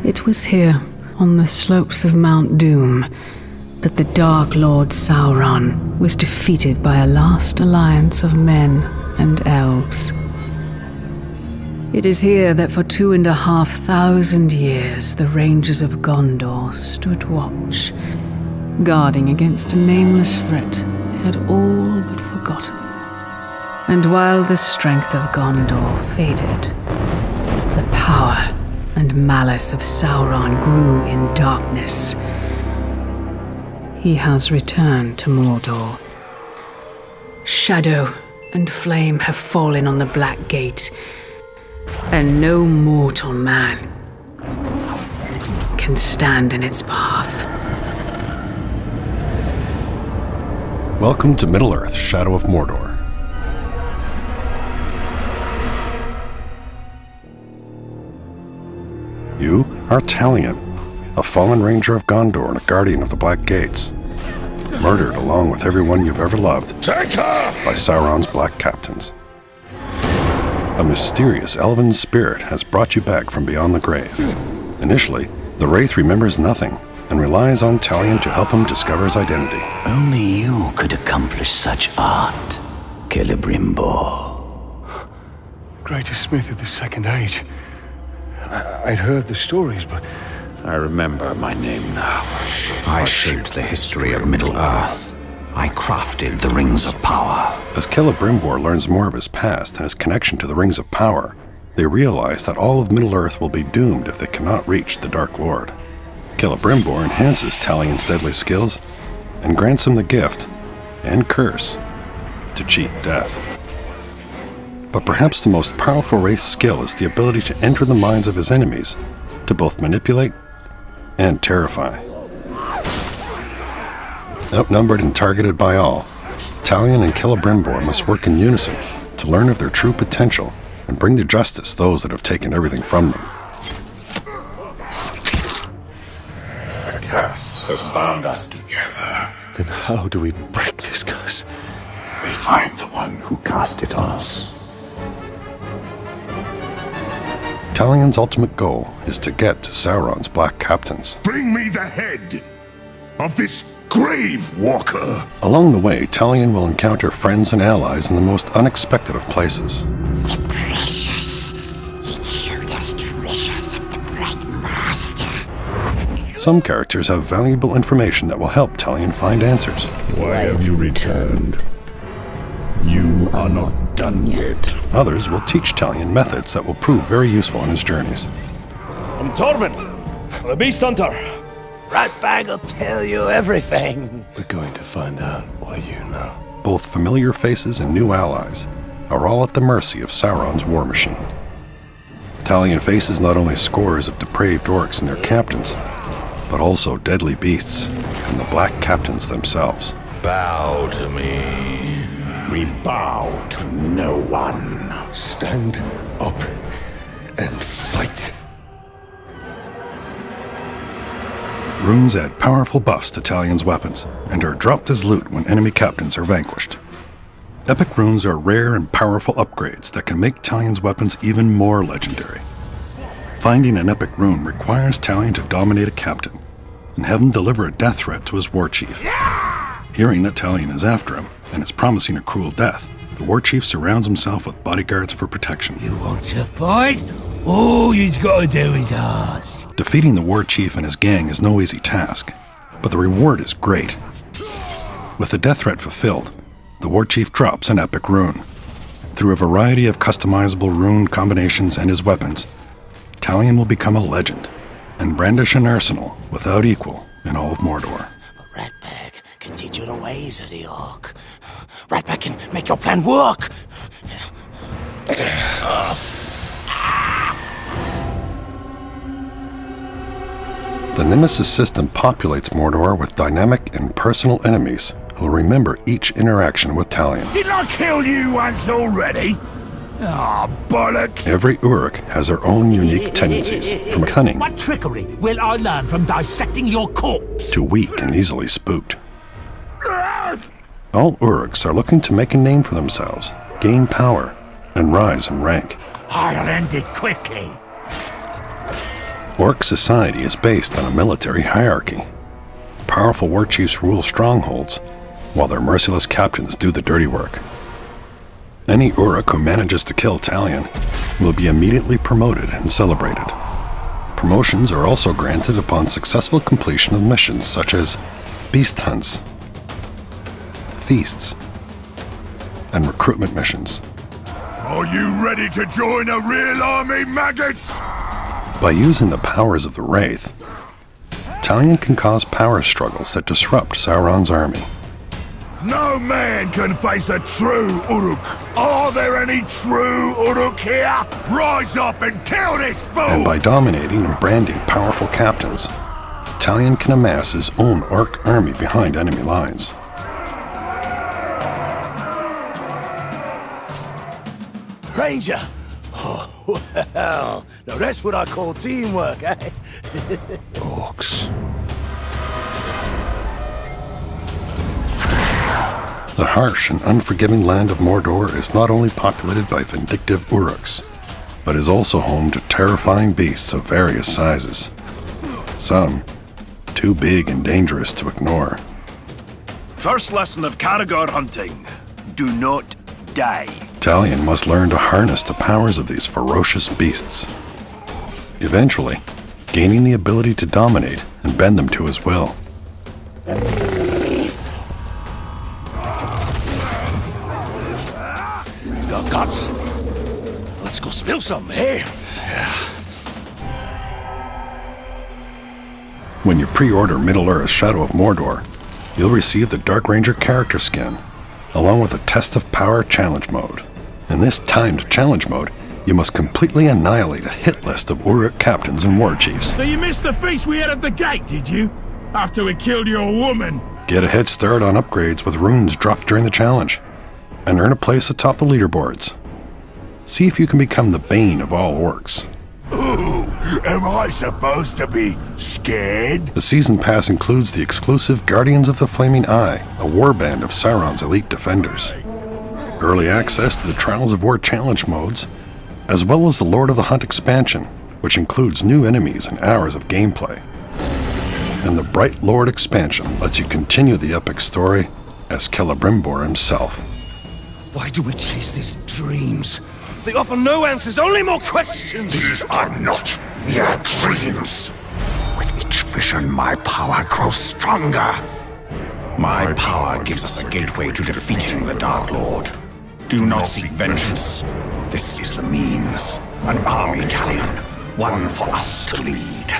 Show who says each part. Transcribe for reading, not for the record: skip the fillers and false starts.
Speaker 1: It was here, on the slopes of Mount Doom, that the Dark Lord Sauron was defeated by a last alliance of men and elves. It is here that for 2,500 years the Rangers of Gondor stood watch, guarding against a nameless threat they had all but forgotten. And while the strength of Gondor faded, the power and malice of Sauron grew in darkness. He has returned to Mordor. Shadow and flame have fallen on the Black Gate, and no mortal man can stand in its path.
Speaker 2: Welcome to Middle-earth: Shadow of Mordor. You are Talion, a fallen ranger of Gondor and a guardian of the Black Gates, murdered along with everyone you've ever loved by Sauron's black captains. A mysterious elven spirit has brought you back from beyond the grave. Initially, the WRAITH remembers nothing and relies on Talion to help him discover his identity.
Speaker 3: Only you could accomplish such art, Celebrimbor.
Speaker 4: Greatest smith of the Second Age. I'd heard the stories, but
Speaker 5: I remember my name now. I shaped the history of Middle-earth.
Speaker 3: I crafted the Rings of Power.
Speaker 2: As Celebrimbor learns more of his past and his connection to the Rings of Power, they realize that all of Middle-earth will be doomed if they cannot reach the Dark Lord. Celebrimbor enhances Talion's deadly skills and grants him the gift and curse to cheat death. But perhaps the most powerful WRAITH skill is the ability to enter the minds of his enemies, to both manipulate and terrify. Outnumbered and targeted by all, Talion and Celebrimbor must work in unison to learn of their true potential and bring to justice those that have taken everything from them.
Speaker 5: The curse has bound us together.
Speaker 4: then how do we break this curse?
Speaker 5: We find the one who cast it on us.
Speaker 2: Talion's ultimate goal is to get to Sauron's black captains.
Speaker 6: Bring me the head of this grave walker!
Speaker 2: Along the way, Talion will encounter friends and allies in the most unexpected of places.
Speaker 7: The precious. It showed us treasures of the Bright Master.
Speaker 2: Some characters have valuable information that will help Talion find answers.
Speaker 8: Why have you returned? You are not done yet.
Speaker 2: Others will teach Talion methods that will prove very useful in his journeys.
Speaker 9: I'm Torvin, the Beast Hunter.
Speaker 3: Ratbag will tell you everything.
Speaker 4: We're going to find out why you know.
Speaker 2: Both familiar faces and new allies are all at the mercy of Sauron's war machine. Talion faces not only scores of depraved orcs and their captains, but also deadly beasts and the black captains themselves.
Speaker 5: Bow to me.
Speaker 8: We bow to no one.
Speaker 4: Stand up and fight.
Speaker 2: Runes add powerful buffs to Talion's weapons and are dropped as loot when enemy captains are vanquished. Epic runes are rare and powerful upgrades that can make Talion's weapons even more legendary. Finding an epic rune requires Talion to dominate a captain and have him deliver a death threat to his war chief. Hearing that Talion is after him and is promising a cruel death, the war chief surrounds himself with bodyguards for protection.
Speaker 10: You want to fight? All he's got to do is ask.
Speaker 2: Defeating the war chief and his gang is no easy task, but the reward is great. With the death threat fulfilled, the war chief drops an epic rune. Through a variety of customizable rune combinations and his weapons, Talion will become a legend and brandish an arsenal without equal in all of Mordor.
Speaker 3: But Ratbag can teach you the ways of the orc. Ratbag can make your plan work.
Speaker 2: The NEMESIS system populates Mordor with dynamic and personal enemies who will remember each interaction with Talion.
Speaker 10: Didn't I kill you once already? Ah, bollocks!
Speaker 2: Every Uruk has their own unique tendencies, from cunning
Speaker 10: What trickery will I learn from dissecting your corpse?
Speaker 2: to weak and easily spooked. All Uruks are looking to make a name for themselves, gain power, and rise in rank.
Speaker 10: I'll end it quickly.
Speaker 2: Orc society is based on a military hierarchy. Powerful war chiefs rule strongholds, while their merciless captains do the dirty work. Any Uruk who manages to kill Talion will be immediately promoted and celebrated. Promotions are also granted upon successful completion of missions such as beast hunts, feasts, and recruitment missions.
Speaker 10: Are you ready to join a real army, maggots?
Speaker 2: By using the powers of the Wraith, Talion can cause power struggles that disrupt Sauron's army.
Speaker 10: No man can face a true Uruk. Are there any true Uruk here? Rise up and kill this fool!
Speaker 2: And by dominating and branding powerful captains, Talion can amass his own orc army behind enemy lines.
Speaker 3: Ranger! Oh, well, now that's what I call teamwork, eh?
Speaker 4: Orcs.
Speaker 2: The harsh and unforgiving land of Mordor is not only populated by vindictive Uruks, but is also home to terrifying beasts of various sizes. Some too big and dangerous to ignore.
Speaker 9: First lesson of Caragor hunting: do not die.
Speaker 2: Talion must learn to harness the powers of these ferocious beasts, eventually gaining the ability to dominate and bend them to his will.
Speaker 3: Got guts. Let's go spill some, eh?
Speaker 2: When you pre-order Middle-earth Shadow of Mordor, you'll receive the Dark Ranger character skin, along with a Test of Power challenge mode. In this timed challenge mode, you must completely annihilate a hit list of Uruk captains and war chiefs.
Speaker 10: So you missed the feast we had at the gate, did you? After we killed your woman?
Speaker 2: Get a head start on upgrades with runes dropped during the challenge, and earn a place atop the leaderboards. See if you can become the bane of all orcs.
Speaker 10: Ooh, am I supposed to be scared?
Speaker 2: The season pass includes the exclusive Guardians of the Flaming Eye, a warband of Sauron's elite defenders. Early access to the Trials of War challenge modes, as well as the Lord of the Hunt expansion, which includes new enemies and hours of gameplay. And the Bright Lord expansion lets you continue the epic story as Celebrimbor himself.
Speaker 3: Why do we chase these dreams? They offer no answers, only more questions!
Speaker 5: These are not mere dreams. With each vision, my power grows stronger. My power gives us a gateway to defeating the Dark Lord. Do not seek vengeance. This is the means. An army, Talion. One for us to lead.